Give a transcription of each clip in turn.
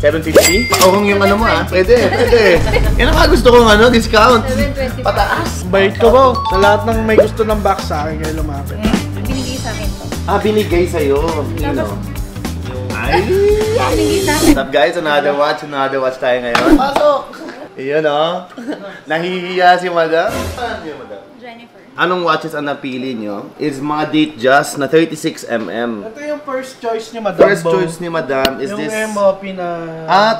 750? O kung yung ano mo pwede. Yan ang gusto kong discount. 720. Pataas. Bait ko ba? Sa lahat ng may gusto ng box sa akin kayo lumapit. Binigay sa akin to. Binigay sa'yo. Ay! Binigay sa akin. What's up guys? Another watch tayo ngayon. Pasok! Iyon nahihiya si madam. Ano yung madam? Jennifer. Anong watches ang napili nyo? Is mga Datejust na 36mm. Ito yung first choice ni Madam. First choice ni madam is yung this... Yung MOP na...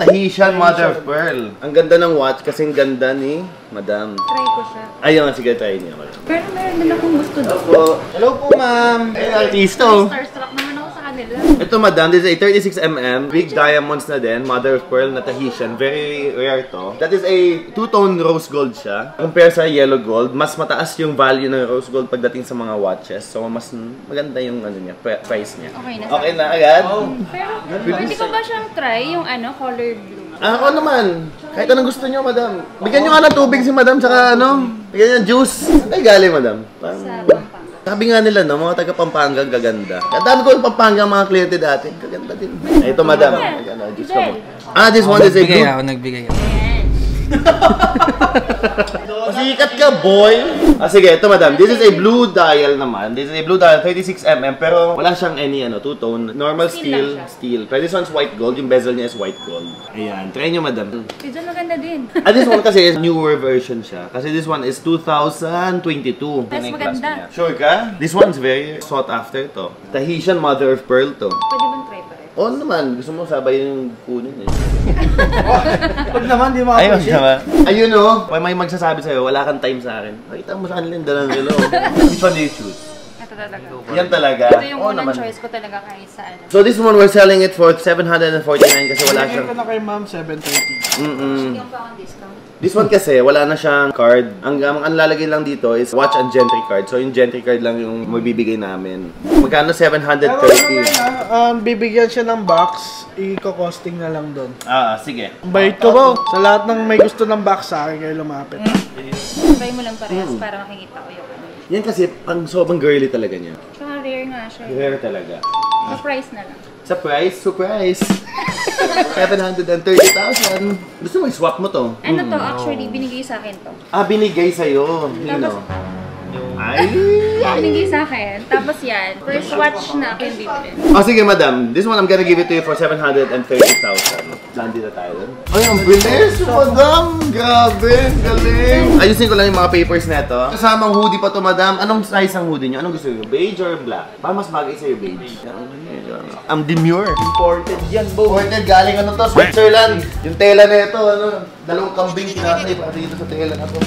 Tahitian Mother of Pearl. Ang ganda ng watch kasing ganda ni madam. Try ko siya. Ayun, sige, try niyo. Pero meron din akong gusto doon. Hello po, ma'am. Ayun, artista Starstruck naman ako sa kanila. Ito madam, this is a 36mm, big diamonds na din, Mother of Pearl na Tahitian, very rare to. That is a two-tone rose gold siya. Compare sa yellow gold, mas mataas yung value ng rose gold pagdating sa mga watches. So mas maganda yung niya, price niya. Okay na agad? Pero pwede ko ba siyang try yung color blue? Ako naman. Kahit anong gusto niyo, madam. Bigyan niyo nga ng tubig si madam, saka bigyan niyo juice. Ay, galing, madam. Sa Pampanga. Sabi nga nila, mga taga Pampanga, gaganda. Ang dami ko yung Pampanga mga kliyente dati. Gaganda din. Ito, madam. This one is a blue. Nagbigay ako. Pasikat ka, boy! Sige, ito madam. This is a blue dial naman. This is a blue dial, 36mm, pero wala siyang any, two-tone. Normal steel. Pero this one's white gold. Yung bezel niya is white gold. Ayan. Try nyo, madam. Ito maganda din. This one kasi is newer version siya. Kasi this one is 2022. Mas maganda. Sure ka? This one's very sought after to. Tahitian Mother of Pearl to. Pwede bang try pa rin? Oo naman. Gusto mo sabay yung kunin Pag naman, di makapusin. Ayun may magsasabi sa'yo, wala kang time sa akin. Nakita mo sa kanila yung dalang nila. Which one do you choose? Ito talaga. Yan talaga? Ito yung unang choice ko talaga kahit sa So this one, we're selling it for 749 kasi wala Bigay siyang... ko na kay ma'am, 730. Yung pa akong discount. This one kasi, wala na siyang card. Ang lalagay lang dito is watch and gentry card. So yung gentry card lang yung mabibigay namin. Magkano? 730. Pero bibigyan siya ng box, i-costing na lang doon. Sige. Bait ko ba? Sa lahat ng may gusto ng box sa akin kayo lumapit. Try mo lang parehas para makikita ko yung Yan kasi, pang sobrang girly talaga niya. Tsaka rare nga siya. Rare talaga. Sa price na lang. Sa price? Surprise! 730,000. Gusto mo i-swap mo to? Ano to? Actually, binigay sa akin to. Binigay sa'yo. Tapos, Ay! binigay sa akin. Tapos yan, first watch na ako yung bibili. Sige madam. This one I'm gonna give it to you for 730,000. Nandito tayo dun. Ay, ang bilis! Madam! Grabe! Galing! Ayusin ko lang yung mga papers na ito. Kasamang hoodie pa to, madam. Anong size ang hoodie niyo? Anong gusto niyo? Beige or black? Para mas bagay sa'yo, beige. Ang demure. Imported yan, bo. Imported galing to? Switzerland. Yung tela na ito, dalawang kambing kinakay para dito sa tela na to.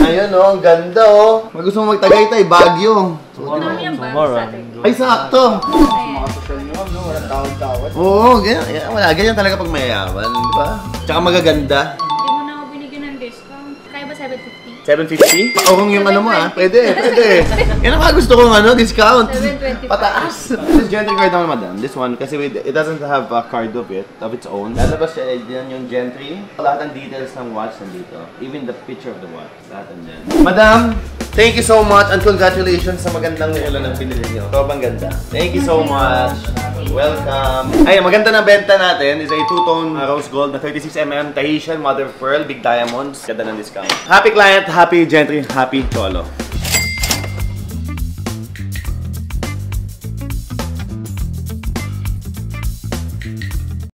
Ayun ang ganda Mag gusto mo magtagaytay, Baguio. Ano yung bag Saturday? Ay, sakto. Mga social nyo, walang tawad-tawad. Oo, ganyan talaga pag mayayaman, di ba? Tsaka magaganda. Hindi mo na ako binigyan ng discount. Kaya ba 750? 750? O kung yung ano mo pwede. Yan ang gusto kong discount. 725. Pataas. This gentry card naman, madam. This one, kasi it doesn't have a card of its own. Lalabas siya, yan yung gentry. Lahat ng details ng watch nandito. Even the picture of the watch. Lahat nandyan. Madam, thank you so much and congratulations sa magandang ulan ng pinili niyo. Sobrang ganda. Thank you so much. Welcome. Ay, maganda na benta natin is a two-tone rose gold na 36mm Tahitian Mother of Pearl, big diamonds. Ganda ng discount. Happy client, happy gentry, happy cholo.